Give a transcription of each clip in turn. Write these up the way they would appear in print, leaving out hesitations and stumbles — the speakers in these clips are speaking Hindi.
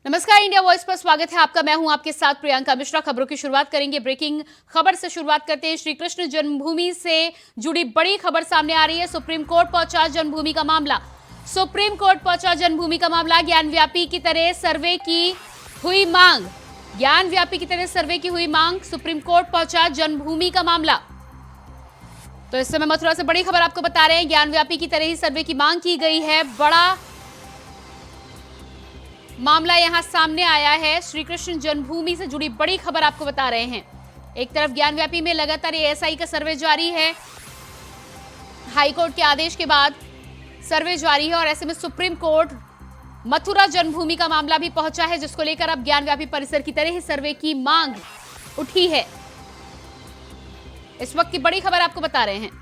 नमस्कार, इंडिया वॉइस पर स्वागत है आपका। मैं हूं आपके साथ प्रियंका मिश्रा। खबरों की शुरुआत करेंगे ब्रेकिंग खबर से शुरुआत करते हैं। श्री कृष्ण जन्मभूमि से जुड़ी बड़ी खबर सामने आ रही है। सुप्रीम कोर्ट पहुंचा जन्मभूमि का मामला। सुप्रीम कोर्ट पहुंचा जन्मभूमि का मामला। ज्ञानव्यापी की तरह सर्वे की हुई मांग। ज्ञानव्यापी की तरह सर्वे की हुई मांग। सुप्रीम कोर्ट पहुंचा जन्मभूमि का मामला। तो इस समय मथुरा से बड़ी खबर आपको बता रहे हैं। ज्ञानव्यापी की तरह ही सर्वे की मांग की गई है। बड़ा मामला यहां सामने आया है। श्री कृष्ण जन्मभूमि से जुड़ी बड़ी खबर आपको बता रहे हैं। एक तरफ ज्ञानव्यापी में लगातार एएसआई का सर्वे जारी है। हाईकोर्ट के आदेश के बाद सर्वे जारी है और ऐसे में सुप्रीम कोर्ट मथुरा जन्मभूमि का मामला भी पहुंचा है, जिसको लेकर अब ज्ञानव्यापी परिसर की तरह ही सर्वे की मांग उठी है। इस वक्त की बड़ी खबर आपको बता रहे हैं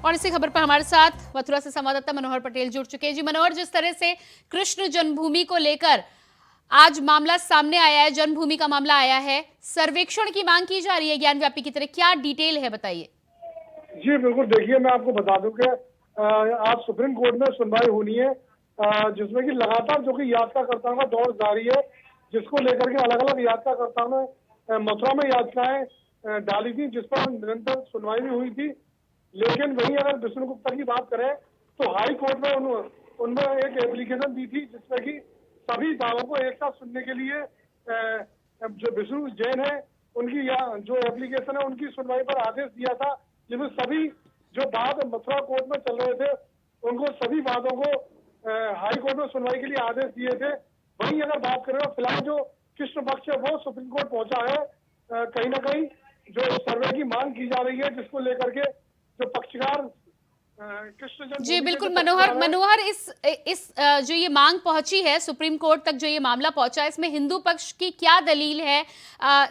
और इसी खबर पर हमारे साथ मथुरा से संवाददाता मनोहर पटेल जुड़ चुके हैं। जी मनोहर, जिस तरह से कृष्ण जन्मभूमि को लेकर आज मामला सामने आया है, जन्मभूमि का मामला आया है, सर्वेक्षण की मांग की जा रही है ज्ञानव्यापी की तरह, क्या डिटेल है बताइए। जी बिल्कुल, देखिए मैं आपको बता दूं कि आज सुप्रीम कोर्ट में सुनवाई होनी है, जिसमें कि लगातार जो कि याचिकाकर्ताओं का दौर जारी है, जिसको लेकर के अलग अलग याचिकाकर्ताओं ने मथुरा में याचिकाएं डाली थी, जिस पर निरंतर सुनवाई भी हुई थी। लेकिन वहीं अगर विष्णु गुप्ता की बात करें तो हाई कोर्ट में उनमें एक एप्लीकेशन दी थी, जिसमें कि सभी दावों को एक साथ सुनने के लिए जो विष्णु जैन है उनकी जो एप्लीकेशन है उनकी सुनवाई पर आदेश दिया था, जिसमें सभी जो वाद मथुरा कोर्ट में चल रहे थे उनको सभी वादों को हाई कोर्ट में सुनवाई के लिए आदेश दिए थे। वहीं अगर बात करें तो फिलहाल जो कृष्ण पक्ष है वो सुप्रीम कोर्ट पहुंचा है। कहीं ना कहीं जो सर्वे की मांग की जा रही है, जिसको लेकर के जो पक्षकार कृष्ण जी बिल्कुल मनोहर इस जो ये मांग पहुंची है सुप्रीम कोर्ट तक, जो ये मामला पहुंचा है, इसमें हिंदू पक्ष की क्या दलील है?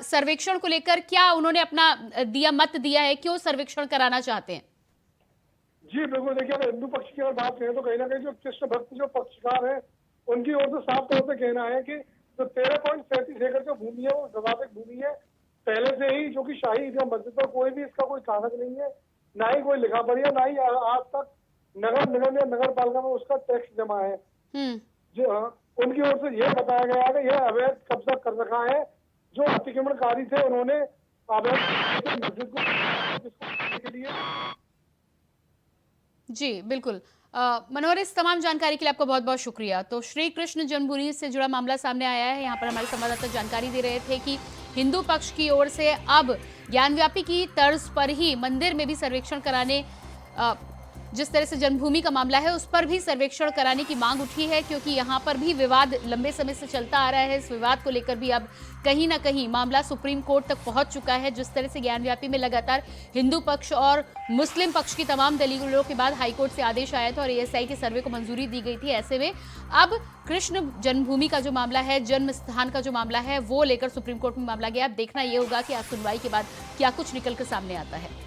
सर्वेक्षण को लेकर क्या उन्होंने अपना मत दिया है? क्यों सर्वेक्षण कराना चाहते हैं? जी बिल्कुल, देखिए अगर हिंदू पक्ष की अगर बात करें तो कहीं ना कहीं जो कृष्ण भक्त जो पक्षकार है उनकी ओर से साफ तौर पे कहना है कि जो 13.37 एकड़ जो भूमि है वो विवादित भूमि है पहले से ही, जो कि शाही ईदगाह मस्जिद पर कोई भी इसका कोई कागज नहीं है, ना ही कोई लिखा पढ़ी है, ना ही आज तक नगर निगम या नगर पालिका में उसका टैक्स जमा है। जी हाँ, उनकी ओर से यह बताया गया है कि यह अवैध कब्जा कर रखा है। जो अतिक्रमणकारी थे उन्होंने अवैध मस्जिद को के लिए। जी बिल्कुल मनोहर, इस तमाम जानकारी के लिए आपका बहुत बहुत शुक्रिया। तो श्री कृष्ण जन्मभूमि से जुड़ा मामला सामने आया है। यहाँ पर हमारे संवाददाता जानकारी दे रहे थे कि हिंदू पक्ष की ओर से अब ज्ञानव्यापी की तर्ज पर ही मंदिर में भी सर्वेक्षण कराने, जिस तरह से जन्मभूमि का मामला है उस पर भी सर्वेक्षण कराने की मांग उठी है, क्योंकि यहाँ पर भी विवाद लंबे समय से चलता आ रहा है। इस विवाद को लेकर भी अब कहीं ना कहीं मामला सुप्रीम कोर्ट तक पहुंच चुका है। जिस तरह से ज्ञानव्यापी में लगातार हिंदू पक्ष और मुस्लिम पक्ष की तमाम दलीलों के बाद हाईकोर्ट से आदेश आया था और एएसआई के सर्वे को मंजूरी दी गई थी। ऐसे में अब कृष्ण जन्मभूमि का जो मामला है, जन्म स्थान का जो मामला है, वो लेकर सुप्रीम कोर्ट में मामला गया। अब देखना यह होगा कि आज सुनवाई के बाद क्या कुछ निकल कर सामने आता है।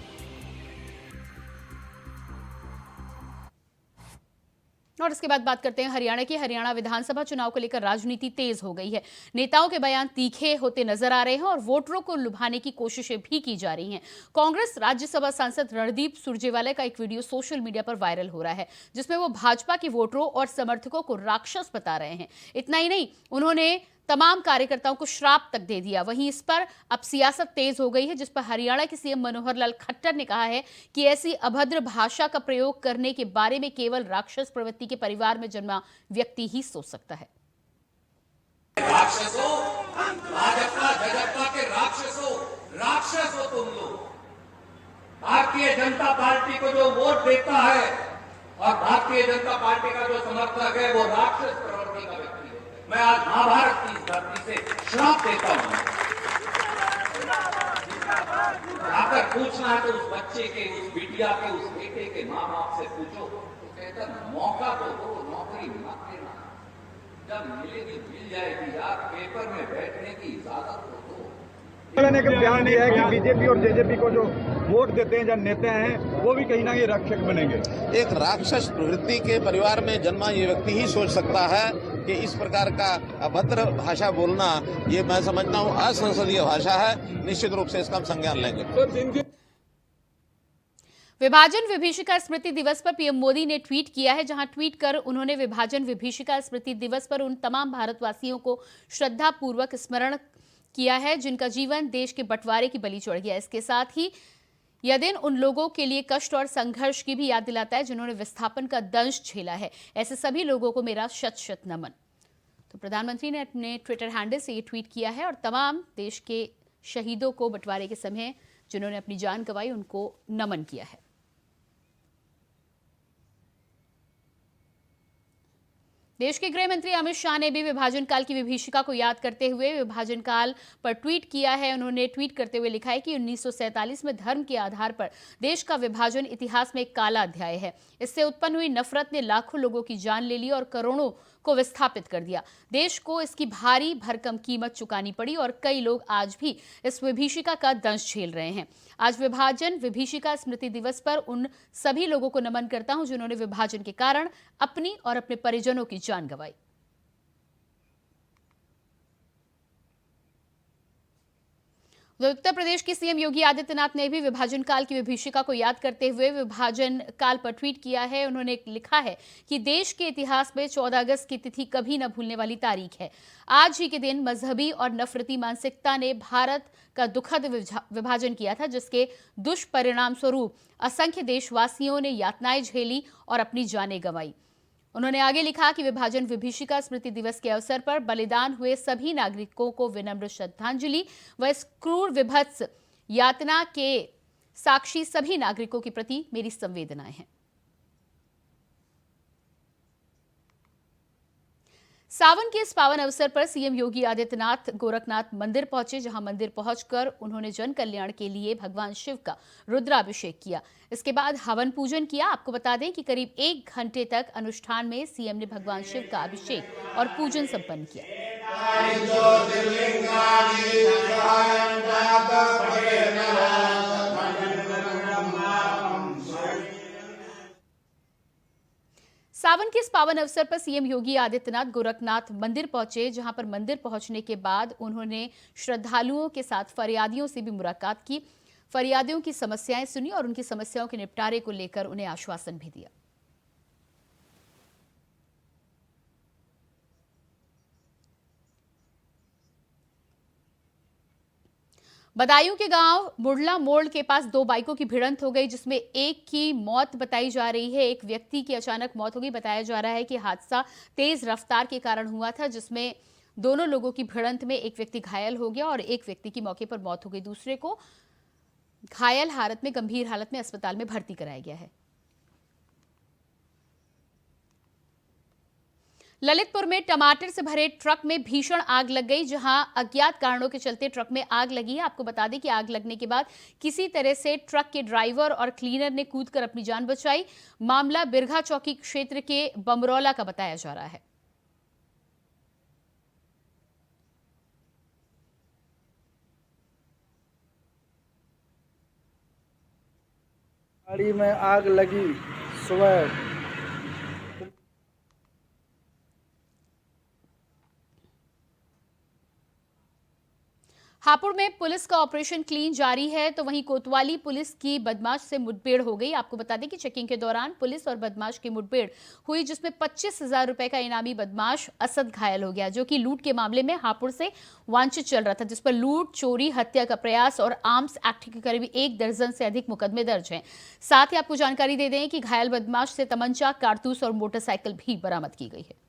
और इसके बाद बात करते हैं हरियाणा की। हरियाणा विधानसभा चुनाव को लेकर राजनीति तेज हो गई है। नेताओं के बयान तीखे होते नजर आ रहे हैं और वोटरों को लुभाने की कोशिशें भी की जा रही हैं। कांग्रेस राज्यसभा सांसद रणदीप सुरजेवाला का एक वीडियो सोशल मीडिया पर वायरल हो रहा है, जिसमें वो भाजपा के वोटरों और समर्थकों को राक्षस बता रहे हैं। इतना ही नहीं, उन्होंने तमाम कार्यकर्ताओं को श्राप तक दे दिया। वहीं इस पर अब सियासत तेज हो गई है, जिस पर हरियाणा के सीएम मनोहर लाल खट्टर ने कहा है कि ऐसी अभद्र भाषा का प्रयोग करने के बारे में केवल राक्षस प्रवृत्ति के परिवार में जन्मा व्यक्ति ही सोच सकता है। राक्षसों, भाजपा के राक्षसों, राक्षस हो तुम लोग। भारतीय जनता पार्टी को जो वोट देता है और भारतीय जनता पार्टी का जो समर्थक है वो राक्षस प्रवृत्ति का व्यक्ति है। मैं आज महाभारत की इस धरती से श्राप देता हूं। अगर पूछना है तो उस बच्चे के, उस बिटिया के, उस बेटे के माँ बाप से पूछो, तो कहता मौका तो दो, नौकरी मत देना। जब मिलेगी मिल जाएगी यार, पेपर में बैठने की इजाजत तो दो। ने एक बयान दिया है कि बीजेपी और जेजेपी को जो वोट देते हैं, जब नेता हैं वो भी कहीं ना कहीं रक्षक बनेंगे। एक राक्षस प्रवृत्ति के परिवार में जन्मा ये व्यक्ति ही सोच सकता है कि इस प्रकार का अभद्र भाषा बोलना, ये मैं समझता हूँ असंसदीय भाषा है। निश्चित रूप से इसका हम संज्ञान लेंगे। विभाजन विभीषिका स्मृति दिवस पर पीएम मोदी ने ट्वीट किया है, जहां ट्वीट कर उन्होंने विभाजन विभीषिका स्मृति दिवस पर उन तमाम भारतवासियों को श्रद्धापूर्वक स्मरण किया है जिनका जीवन देश के बंटवारे की बलि चढ़ गया। इसके साथ ही यह दिन उन लोगों के लिए कष्ट और संघर्ष की भी याद दिलाता है जिन्होंने विस्थापन का दंश झेला है। ऐसे सभी लोगों को मेरा शत शत नमन। तो प्रधानमंत्री ने अपने ट्विटर हैंडल से ये ट्वीट किया है और तमाम देश के शहीदों को बंटवारे के समय जिन्होंने अपनी जान गंवाई उनको नमन किया है। देश के गृह मंत्री अमित शाह ने भी विभाजन काल की विभीषिका को याद करते हुए विभाजन काल पर ट्वीट किया है। उन्होंने ट्वीट करते हुए लिखा है कि 1947 में धर्म के आधार पर देश का विभाजन इतिहास में एक काला अध्याय है। इससे उत्पन्न हुई नफरत ने लाखों लोगों की जान ले ली और करोड़ों को विस्थापित कर दिया। देश को इसकी भारी भरकम कीमत चुकानी पड़ी और कई लोग आज भी इस विभीषिका का दंश झेल रहे हैं। आज विभाजन विभीषिका स्मृति दिवस पर उन सभी लोगों को नमन करता हूं जिन्होंने विभाजन के कारण अपनी और अपने परिजनों की जान गंवाई। उत्तर प्रदेश के सीएम योगी आदित्यनाथ ने भी विभाजन काल की विभीषिका को याद करते हुए विभाजन काल पर ट्वीट किया है। उन्होंने लिखा है कि देश के इतिहास में 14 अगस्त की तिथि कभी न भूलने वाली तारीख है। आज ही के दिन मजहबी और नफरती मानसिकता ने भारत का दुखद विभाजन किया था, जिसके दुष्परिणाम स्वरूप असंख्य देशवासियों ने यातनाएं झेली और अपनी जानें गंवाई। उन्होंने आगे लिखा कि विभाजन विभीषिका स्मृति दिवस के अवसर पर बलिदान हुए सभी नागरिकों को विनम्र श्रद्धांजलि व इस क्रूर विभत्स यातना के साक्षी सभी नागरिकों के प्रति मेरी संवेदनाएं हैं। सावन के इस पावन अवसर पर सीएम योगी आदित्यनाथ गोरखनाथ मंदिर पहुंचे, जहां मंदिर पहुंचकर उन्होंने जन कल्याण के लिए भगवान शिव का रुद्राभिषेक किया। इसके बाद हवन पूजन किया। आपको बता दें कि करीब 1 घंटे तक अनुष्ठान में सीएम ने भगवान शिव का अभिषेक और पूजन संपन्न किया। सावन के इस पावन अवसर पर सीएम योगी आदित्यनाथ गोरखनाथ मंदिर पहुंचे, जहां पर मंदिर पहुंचने के बाद उन्होंने श्रद्धालुओं के साथ फरियादियों से भी मुलाकात की, फरियादियों की समस्याएं सुनी और उनकी समस्याओं के निपटारे को लेकर उन्हें आश्वासन भी दिया। बदायूं के गांव मुड़ला मोड़ के पास 2 बाइकों की भिड़ंत हो गई, जिसमें एक की मौत बताई जा रही है। एक व्यक्ति की अचानक मौत हो गई। बताया जा रहा है कि हादसा तेज रफ्तार के कारण हुआ था, जिसमें दोनों लोगों की भिड़ंत में एक व्यक्ति घायल हो गया और एक व्यक्ति की मौके पर मौत हो गई। दूसरे को घायल हालत में गंभीर हालत में अस्पताल में भर्ती कराया गया है। ललितपुर में टमाटर से भरे ट्रक में भीषण आग लग गई, जहां अज्ञात कारणों के चलते ट्रक में आग लगी है। आपको बता दें कि आग लगने के बाद किसी तरह से ट्रक के ड्राइवर और क्लीनर ने कूदकर अपनी जान बचाई। मामला बिरघा चौकी क्षेत्र के बमरौला का बताया जा रहा है। गाड़ी में आग लगी सुबह। हापुड़ में पुलिस का ऑपरेशन क्लीन जारी है, तो वहीं कोतवाली पुलिस की बदमाश से मुठभेड़ हो गई। आपको बता दें कि चेकिंग के दौरान पुलिस और बदमाश की मुठभेड़ हुई, जिसमें 25,000 रुपए का इनामी बदमाश असद घायल हो गया, जो कि लूट के मामले में हापुड़ से वांछित चल रहा था, जिस पर लूट, चोरी, हत्या का प्रयास और आर्म्स एक्ट के करीब 1 दर्जन से अधिक मुकदमे दर्ज हैं। साथ ही आपको जानकारी दे दें कि घायल बदमाश से तमंचा, कारतूस और मोटरसाइकिल भी बरामद की गई है।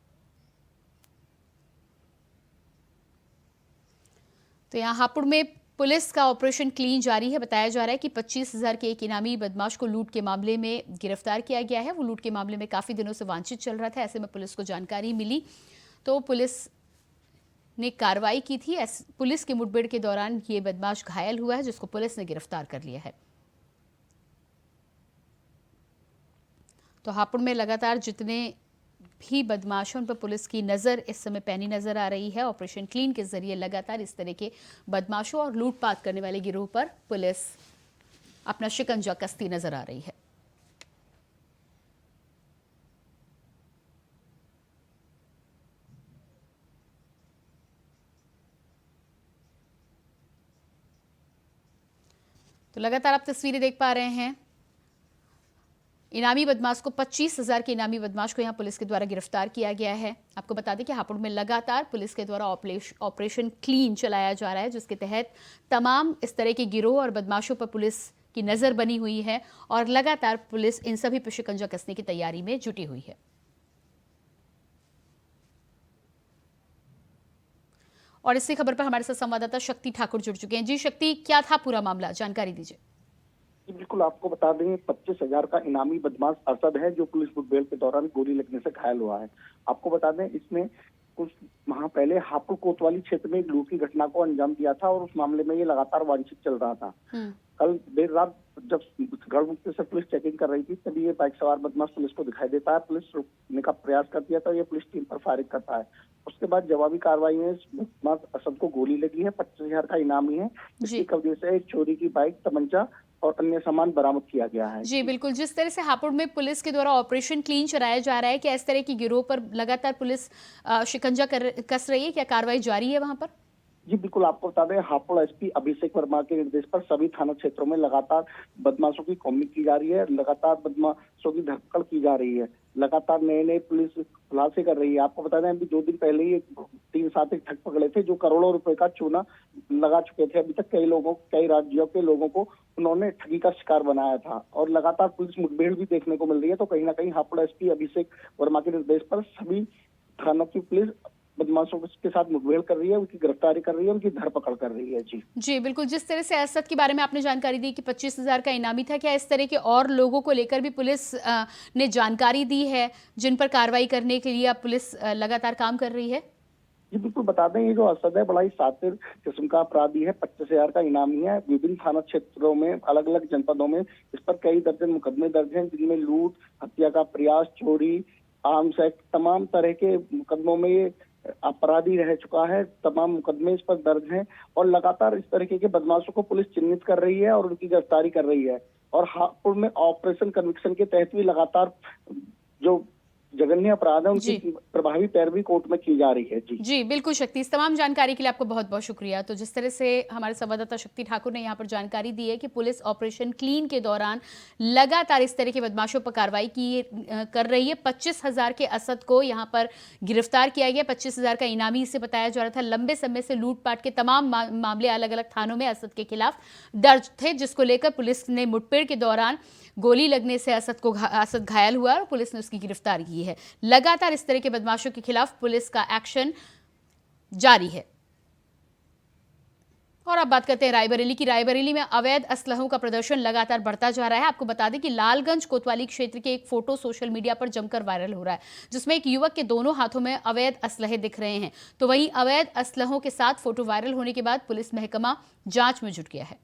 तो यहाँ हापुड़ में पुलिस का ऑपरेशन क्लीन जारी है। बताया जा रहा है कि 25,000 के एक इनामी बदमाश को लूट के मामले में गिरफ्तार किया गया है। वो लूट के मामले में काफी दिनों से वांछित चल रहा था। ऐसे में पुलिस को जानकारी मिली तो पुलिस ने कार्रवाई की थी। पुलिस की मुठभेड़ के दौरान ये बदमाश घायल हुआ है, जिसको पुलिस ने गिरफ्तार कर लिया है। तो हापुड़ में लगातार जितने भी बदमाशों पर पुलिस की नजर इस समय पैनी नजर आ रही है। ऑपरेशन क्लीन के जरिए लगातार इस तरह के बदमाशों और लूटपाट करने वाले गिरोह पर पुलिस अपना शिकंजा कसती नजर आ रही है। तो लगातार आप तस्वीरें देख पा रहे हैं इनामी बदमाश को 25,000 के इनामी बदमाश को यहां पुलिस के द्वारा गिरफ्तार किया गया है। आपको बता दें कि हापुड़ में लगातार पुलिस के द्वारा ऑपरेशन क्लीन चलाया जा रहा है, जिसके तहत तमाम इस तरह के गिरोह और बदमाशों पर पुलिस की नजर बनी हुई है और लगातार पुलिस इन सभी पर शिकंजा कसने की तैयारी में जुटी हुई है। और इसी खबर पर हमारे साथ संवाददाता शक्ति ठाकुर जुड़ चुके हैं। जी शक्ति, क्या था पूरा मामला, जानकारी दीजिए। बिल्कुल, आपको बता दें 25,000 का इनामी बदमाश अरशद है जो पुलिस मुठभेड़ के दौरान गोली लगने से घायल हुआ है। आपको बता दें इसने कुछ माह पहले हापुड़ कोतवाली क्षेत्र में एक लूट की घटना को अंजाम दिया था और उस मामले में ये लगातार वांछित चल रहा था। कल देर रात जब गढ़मुक्ति से पुलिस चेकिंग कर रही थी तभी ये बाइक सवार बदमाश पुलिस को दिखाई देता है। पुलिस रोकने का प्रयास करती है तो ये पुलिस टीम पर फायरिंग करता है। उसके बाद जवाबी कार्रवाई में बदमाश असद को गोली लगी है। 25,000 का इनामी है। इसकी कब्जे से एक चोरी की बाइक, तमंचा और अन्य सामान बरामद किया गया है। जी बिल्कुल, जिस तरह से हापुड़ में पुलिस के द्वारा ऑपरेशन क्लीन चलाया जा रहा है, क्या इस तरह की गिरोह पर लगातार पुलिस शिकंजा कस रही है, क्या कार्रवाई जारी है वहां पर? जी बिल्कुल, आपको बता दें हापुड़ एसपी अभिषेक वर्मा के निर्देश पर सभी थाना क्षेत्रों में लगातार बदमाशों की कॉमिंग की जा रही है, लगातार बदमाशों की धरपकड़ की जा रही है, लगातार नए पुलिस खुलासे कर रही है। आपको बता दें अभी 2 दिन पहले ही 3 साथी ठग पकड़े थे जो करोड़ों रुपए का चूना लगा चुके थे। अभी तक कई राज्यों के लोगों को उन्होंने ठगी का शिकार बनाया था और लगातार पुलिस मुठभेड़ भी देखने को मिल रही है। तो कहीं ना कहीं हापुड़ एसपी अभिषेक वर्मा के निर्देश पर सभी थानों की पुलिस बदमाशों के साथ मुठभेड़ कर रही है, उनकी गिरफ्तारी कर रही है, उनकी धरपकड़ कर रही है। जी बिल्कुल, जिस तरह से असद के बारे में आपने जानकारी दी कि 25,000 का इनामी था, क्या इस तरह के और लोगों को लेकर भी पुलिस ने जानकारी दी है जिन पर कार्रवाई करने के लिए अब पुलिस लगातार काम कर रही है? जी बिल्कुल, बता दें ये जो असद है बड़ा ही शातिर किस्म का अपराधी है। 25,000 का इनामी है। विभिन्न थाना क्षेत्रों में, अलग अलग जनपदों में इस पर कई दर्जन मुकदमे दर्ज हैं जिनमें लूट, हत्या का प्रयास, चोरी, आर्म्स एक्ट, तमाम तरह के मुकदमों में ये अपराधी रह चुका है। तमाम मुकदमे इस पर दर्ज हैं और लगातार इस तरीके के बदमाशों को पुलिस चिन्हित कर रही है और उनकी गिरफ्तारी कर रही है। और हापुड़ में ऑपरेशन कन्विक्शन के तहत भी लगातार जो जघन्य अपराध है उनकी प्रभावी पैरवी कोर्ट में की जा रही है। जी बिल्कुल शक्ति, इस तमाम जानकारी के लिए आपको बहुत बहुत शुक्रिया। तो जिस तरह से हमारे संवाददाता शक्ति ठाकुर ने यहाँ पर जानकारी दी है कि पुलिस ऑपरेशन क्लीन के दौरान लगातार इस तरह के बदमाशों पर कार्रवाई कर रही है। 25,000 के असद को यहाँ पर गिरफ्तार किया गया। 25,000 का इनामी इसे बताया जा रहा था। लंबे समय से लूटपाट के तमाम मामले अलग अलग थानों में असद के खिलाफ दर्ज थे, जिसको लेकर पुलिस ने मुठभेड़ के दौरान गोली लगने से असद घायल हुआ और पुलिस ने उसकी गिरफ्तारी की है। लगातार इस तरह के बदमाशों के खिलाफ पुलिस का एक्शन जारी है। और अब बात करते हैं रायबरेली की। रायबरेली में अवैध असलहों का प्रदर्शन लगातार बढ़ता जा रहा है। आपको बता दें कि लालगंज कोतवाली क्षेत्र के एक फोटो सोशल मीडिया पर जमकर वायरल हो रहा है, जिसमें एक युवक के दोनों हाथों में अवैध असलहे दिख रहे हैं। तो वहीं अवैध असलहों के साथ फोटो वायरल होने के बाद पुलिस महकमा जांच में जुट गया है।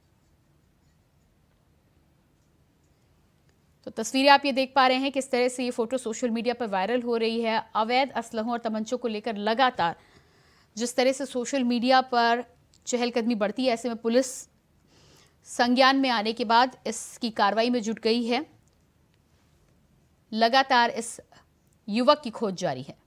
तो तस्वीरें आप ये देख पा रहे हैं किस तरह से ये फोटो सोशल मीडिया पर वायरल हो रही है। अवैध असलहों और तमंचों को लेकर लगातार जिस तरह से सोशल मीडिया पर चहलकदमी बढ़ती है, ऐसे में पुलिस संज्ञान में आने के बाद इसकी कार्रवाई में जुट गई है। लगातार इस युवक की खोज जारी है।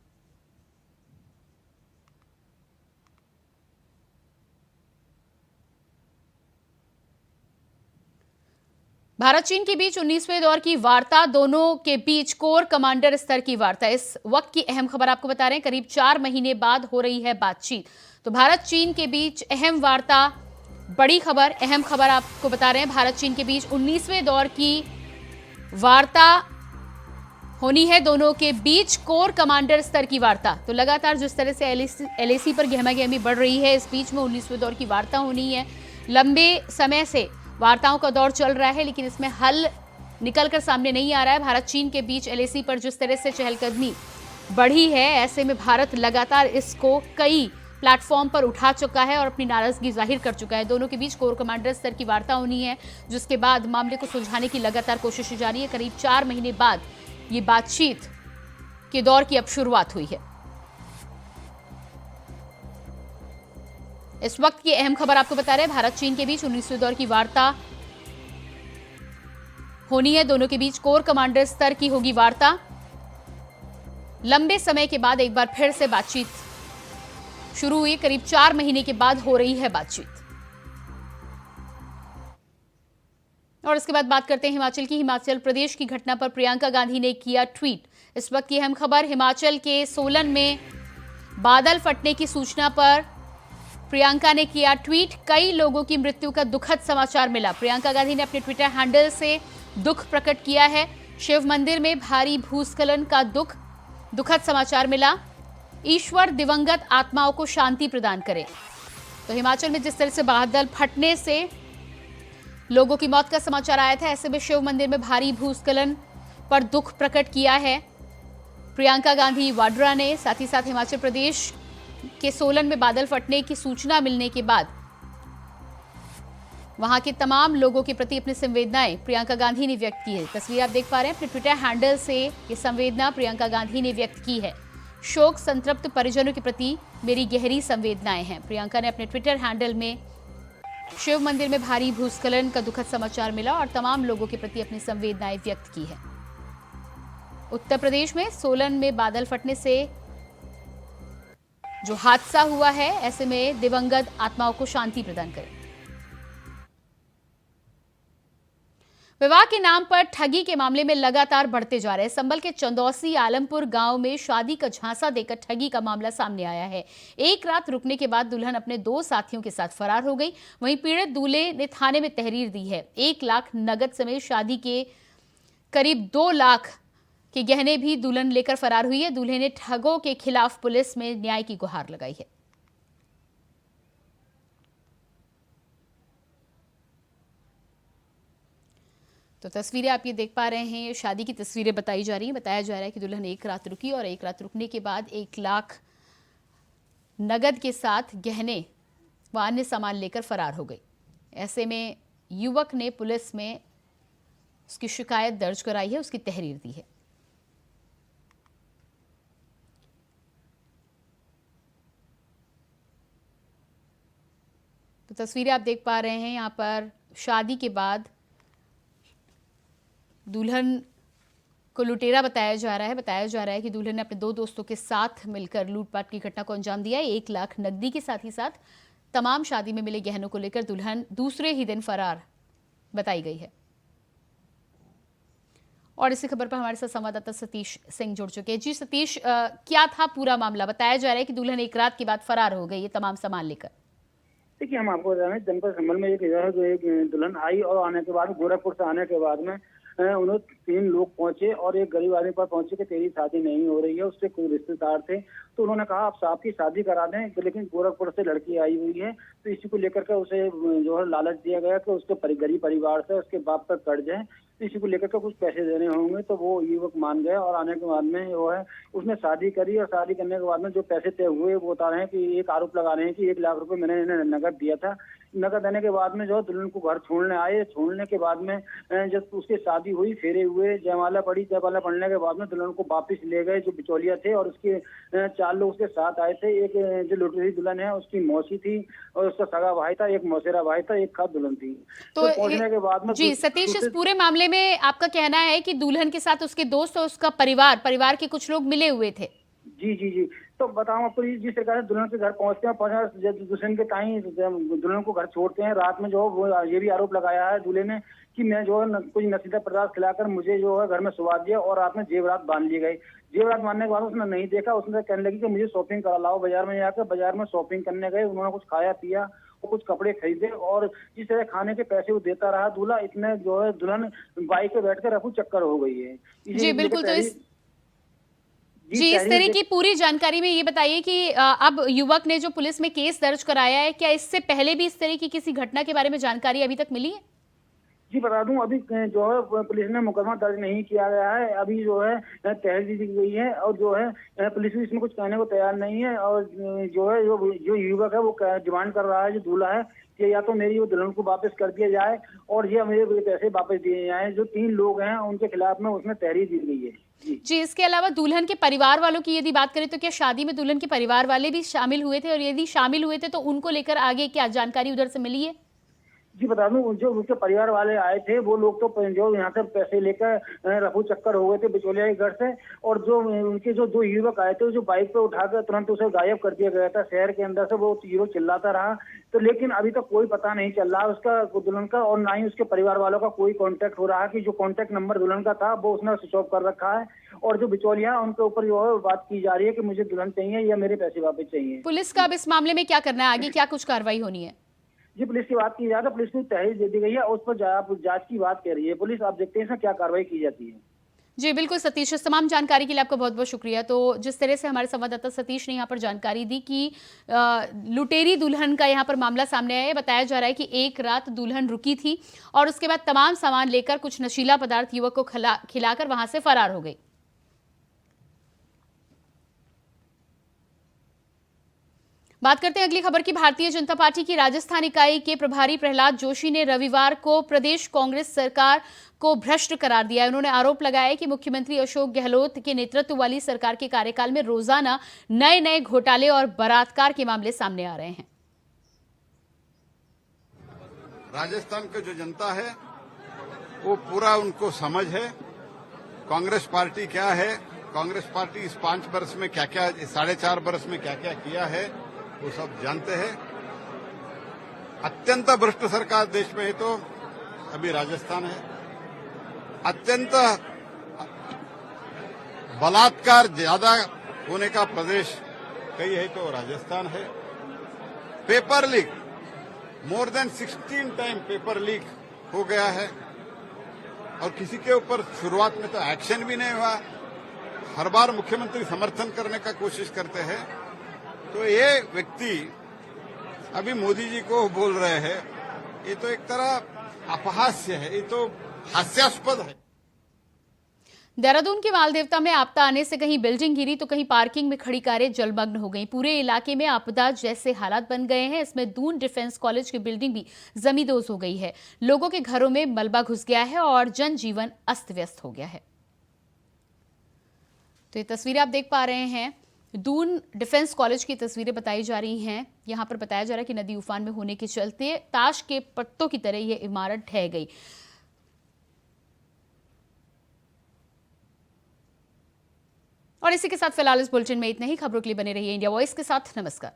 भारत चीन के बीच 19वें दौर की वार्ता, दोनों के बीच कोर कमांडर स्तर की वार्ता। इस वक्त की अहम खबर आपको बता रहे हैं, करीब 4 महीने बाद हो रही है बातचीत। तो भारत चीन के बीच अहम वार्ता, बड़ी खबर, अहम खबर आपको बता रहे हैं। भारत चीन के बीच 19वें दौर की वार्ता होनी है, दोनों के बीच कोर कमांडर स्तर की वार्ता। तो लगातार जिस तरह से एलएसी पर गहमागहमी बढ़ रही है, इस बीच में 19वें दौर की वार्ता होनी है। लंबे समय से वार्ताओं का दौर चल रहा है, लेकिन इसमें हल निकलकर सामने नहीं आ रहा है। भारत चीन के बीच एलएसी पर जिस तरह से चहलकदमी बढ़ी है, ऐसे में भारत लगातार इसको कई प्लेटफॉर्म पर उठा चुका है और अपनी नाराजगी जाहिर कर चुका है। दोनों के बीच कोर कमांडर स्तर की वार्ता होनी है, जिसके बाद मामले को सुलझाने की लगातार कोशिश जारी है। करीब 4 महीने बाद ये बातचीत के दौर की अब शुरुआत हुई है। इस वक्त की अहम खबर आपको बता रहे हैं, भारत चीन के बीच 19वें दौर की वार्ता होनी है, दोनों के बीच कोर कमांडर स्तर की होगी वार्ता। लंबे समय के बाद एक बार फिर से बातचीत शुरू हुई, करीब 4 महीने के बाद हो रही है बातचीत। और इसके बाद बात करते हैं हिमाचल की। हिमाचल प्रदेश की घटना पर प्रियंका गांधी ने किया ट्वीट। इस वक्त की अहम खबर, हिमाचल के सोलन में बादल फटने की सूचना पर प्रियंका ने किया ट्वीट। कई लोगों की मृत्यु का दुखद समाचार मिला। प्रियंका गांधी ने अपने ट्विटर हैंडल से दुख प्रकट किया है। शिव मंदिर में भारी भूस्खलन का दुखद समाचार मिला। ईश्वर दिवंगत आत्माओं को शांति प्रदान करे। तो हिमाचल में जिस तरह से बादल फटने से लोगों की मौत का समाचार आया था, ऐसे में शिव मंदिर में भारी भूस्खलन पर दुख प्रकट किया है प्रियंका गांधी वाड्रा ने। साथ ही साथ हिमाचल प्रदेश के सोलन में बादल फटने की सूचना मिलने के बाद वहां के तमाम लोगों के प्रति अपनी संवेदनाएं प्रियंका गांधी ने व्यक्त की है। तस्वीर आप देख पा रहे हैं, अपने ट्विटर हैंडल से ये संवेदना प्रियंका गांधी ने व्यक्त की है। शोक संतप्त परिजनों के प्रति मेरी गहरी संवेदनाएं हैं। प्रियंका ने अपने ट्विटर हैंडल में शिव मंदिर में भारी भूस्खलन का दुखद समाचार मिला और तमाम लोगों के प्रति अपनी संवेदनाएं व्यक्त की है। उत्तर प्रदेश में सोलन में बादल फटने से जो हादसा हुआ है, ऐसे में दिवंगत आत्माओं को शांति प्रदान करें। विवाह के नाम पर ठगी के मामले में लगातार बढ़ते जा रहे हैं। संभल के चंदौसी आलमपुर गांव में शादी का झांसा देकर ठगी का मामला सामने आया है। एक रात रुकने के बाद दुल्हन अपने 2 साथियों के साथ फरार हो गई। वहीं पीड़ित दूल्हे ने थाने में तहरीर दी है। 1 लाख नगद समेत शादी के करीब 2 लाख के गहने भी दुल्हन लेकर फरार हुई है। दूल्हे ने ठगों के खिलाफ पुलिस में न्याय की गुहार लगाई है। तो तस्वीरें आप ये देख पा रहे हैं, शादी की तस्वीरें बताई जा रही हैं। बताया जा रहा है कि दुल्हन 1 रात रुकी और 1 रात रुकने के बाद 1 लाख नगद के साथ गहने व अन्य सामान लेकर फरार हो गई। ऐसे में युवक ने पुलिस में उसकी शिकायत दर्ज कराई है, उसकी तहरीर दी है। तो तस्वीरें आप देख पा रहे हैं, यहाँ पर शादी के बाद दुल्हन को लुटेरा बताया जा रहा है। बताया जा रहा है कि दुल्हन ने अपने 2 दोस्तों के साथ मिलकर लूटपाट की घटना को अंजाम दिया है। 1 लाख नकदी के साथ ही साथ तमाम शादी में मिले गहनों को लेकर दुल्हन दूसरे ही दिन फरार बताई गई है। और इसी खबर पर हमारे साथ संवाददाता सतीश सिंह जुड़ चुके हैं। जी सतीश, क्या था पूरा मामला? बताया जा रहा है कि दुल्हन 1 रात के बाद फरार हो गई है तमाम सामान लेकर। देखिए, हम आपको बता रहे हैं, जनपद संभल में एक दुल्हन आई और आने के बाद गोरखपुर से आने के बाद में उन्हें 3 लोग पहुंचे और एक गरीब आदमी पर पहुंचे कि तेरी शादी नहीं हो रही है, उससे कोई रिश्तेदार थे। तो उन्होंने कहा आप साहब की शादी करा दें, लेकिन गोरखपुर से लड़की आई हुई है। तो इसी को लेकर के उसे जो है लालच दिया गया कि उसके गरीब परिवार से उसके बाप पर कर्ज है, तो इसी को लेकर के कुछ पैसे देने होंगे। तो वो युवक मान गया और आने के बाद में जो है उसने शादी करी और शादी करने के बाद में जो पैसे तय हुए वो बता रहे हैं कि एक आरोप लगा रहे हैं कि 1 लाख रुपए मैंने इन्हें नगद दिया था। नगद देने के बाद में जो दुल्हन को घर छोड़ने आए। छोड़ने के बाद में जब उसकी शादी हुई, फेरे हुए, जयमाला पड़ी, जयमाला पड़ने के बाद में दुल्हन को वापस ले गए जो बिचौलिया थे और उसके 4 लोग उसके साथ आए थे। एक जो लुटेरी दुल्हन है उसकी मौसी थी और उसका सगा भाई था, एक मौसेरा भाई था, एक खास दुल्हन थी। तो पहुंचने के बाद में जी सतीश, इस पूरे मामले में आपका कहना है कि दुल्हन के साथ उसके दोस्त और उसका परिवार के कुछ लोग मिले हुए थे? जी। तो बताऊं आपको, जिस प्रकार से दुल्हन के घर पहुंचते हैं, दुल्हन के टाइम दुल्हन को घर छोड़ते हैं, रात में जो वो ये भी आरोप लगाया है दूल्हे ने कि मैं जो है कोई नशीला पदार्थ खिलाकर मुझे जो है घर में सुला दिया और रात में जेवरात बांध ली गई। जेवरात बांधने के बाद उसने नहीं देखा, उसने कहने लगी कि मुझे शॉपिंग करा लाओ। बाजार में जाकर बाजार में शॉपिंग करने गए, उन्होंने कुछ खाया पिया और कुछ कपड़े खरीदे और इस तरह खाने के पैसे वो देता रहा दूल्हा। इतने जो है दुल्हन बाइक पे बैठकर रफू चक्कर हो गई है। जी बिल्कुल। तो इस तरह की पूरी जानकारी में ये बताइए कि अब युवक ने जो पुलिस में केस दर्ज कराया है, क्या इससे पहले भी इस तरह की किसी घटना के बारे में जानकारी अभी तक मिली है? जी बता दूं, अभी जो है पुलिस ने मुकदमा दर्ज नहीं किया गया है। अभी जो है तहरीर दी गई है और जो है पुलिस भी इसमें कुछ कहने को तैयार नहीं है। और जो है जो युवक है वो डिमांड कर रहा है, जो दूल्हा है, कि या तो मेरी वो दुल्हन को वापस कर दिया जाए और ये मेरे पैसे वापस दिए जाए। जो 3 लोग हैं उनके खिलाफ में उसमें तहरीर दी गई है। जी, इसके अलावा दुल्हन के परिवार वालों की यदि बात करें तो क्या शादी में दुल्हन के परिवार वाले भी शामिल हुए थे, और यदि शामिल हुए थे तो उनको लेकर आगे क्या जानकारी उधर से मिली है? जी बता दूं, जो उनके परिवार वाले आए थे वो लोग तो जो यहाँ से पैसे लेकर रफू चक्कर हो गए थे बिचौलिया के घर से, और जो उनके जो दो युवक आए थे जो बाइक पे उठाकर तुरंत उसे गायब कर दिया गया था शहर के अंदर से। वो युवक चिल्लाता रहा, तो लेकिन अभी तक कोई पता नहीं चल रहा उसका दुल्हन का, और ना ही उसके परिवार वालों का कोई कांटेक्ट हो रहा है। कि जो कांटेक्ट नंबर दुल्हन का था वो उसने स्विच ऑफ कर रखा है, और जो बिचौलिया है उनके ऊपर जो है बात की जा रही है कि मुझे दुल्हन चाहिए या मेरे पैसे वापस चाहिए। पुलिस का अब इस मामले में क्या करना है, आगे क्या कुछ कार्रवाई होनी है? जी पुलिस की बात की जाए तो पुलिस को तहरीर दे दी गई है, उस पर जांच की बात कर रही है पुलिस। आप देखते हैं इसमें क्या कार्रवाई की जाती है। जी बिल्कुल सतीश, इस तमाम जानकारी के लिए आपका बहुत बहुत शुक्रिया। तो जिस तरह से हमारे संवाददाता सतीश ने यहाँ पर जानकारी दी कि लुटेरी दुल्हन का यहाँ पर मामला सामने आया है। बताया जा रहा है कि एक रात दुल्हन रुकी थी और उसके बाद तमाम सामान लेकर कुछ नशीला पदार्थ युवक को खिलाकर वहां से फरार हो गई। बात करते हैं अगली खबर की। भारतीय जनता पार्टी की राजस्थान इकाई के प्रभारी प्रहलाद जोशी ने रविवार को प्रदेश कांग्रेस सरकार को भ्रष्ट करार दिया है। उन्होंने आरोप लगाया कि मुख्यमंत्री अशोक गहलोत के नेतृत्व वाली सरकार के कार्यकाल में रोजाना नए नए घोटाले और बलात्कार के मामले सामने आ रहे हैं। राजस्थान की जो जनता है वो पूरा उनको समझ है कांग्रेस पार्टी क्या है, कांग्रेस पार्टी इस 5 वर्ष में क्या क्या, 4.5 वर्ष में क्या क्या किया है वो सब जानते हैं। अत्यंत भ्रष्ट सरकार देश में है तो अभी राजस्थान है। अत्यंत बलात्कार ज्यादा होने का प्रदेश कई है तो राजस्थान है। Paper leak more than 16 time paper leak हो गया है और किसी के ऊपर शुरुआत में तो एक्शन भी नहीं हुआ। हर बार मुख्यमंत्री समर्थन करने का कोशिश करते हैं। तो ये व्यक्ति अभी मोदी जी को बोल रहे हैं, ये तो एक तरह अपहास्य है, ये तो हास्यास्पद है। देहरादून के माल देवता में आपदा आने से कहीं बिल्डिंग गिरी तो कहीं पार्किंग में खड़ी कारें जलमग्न हो गई। पूरे इलाके में आपदा जैसे हालात बन गए हैं। इसमें दून डिफेंस कॉलेज की बिल्डिंग भी जमींदोज हो गई है। लोगों के घरों में मलबा घुस गया है और जनजीवन अस्त व्यस्त हो गया है। तो ये तस्वीरें आप देख पा रहे हैं, दून डिफेंस कॉलेज की तस्वीरें बताई जा रही हैं। यहां पर बताया जा रहा है कि नदी उफान में होने के चलते ताश के पत्तों की तरह यह इमारत ढह गई। और इसी के साथ फिलहाल इस बुलेटिन में इतना ही। खबरों के लिए बने रहिए इंडिया वॉइस के साथ। नमस्कार।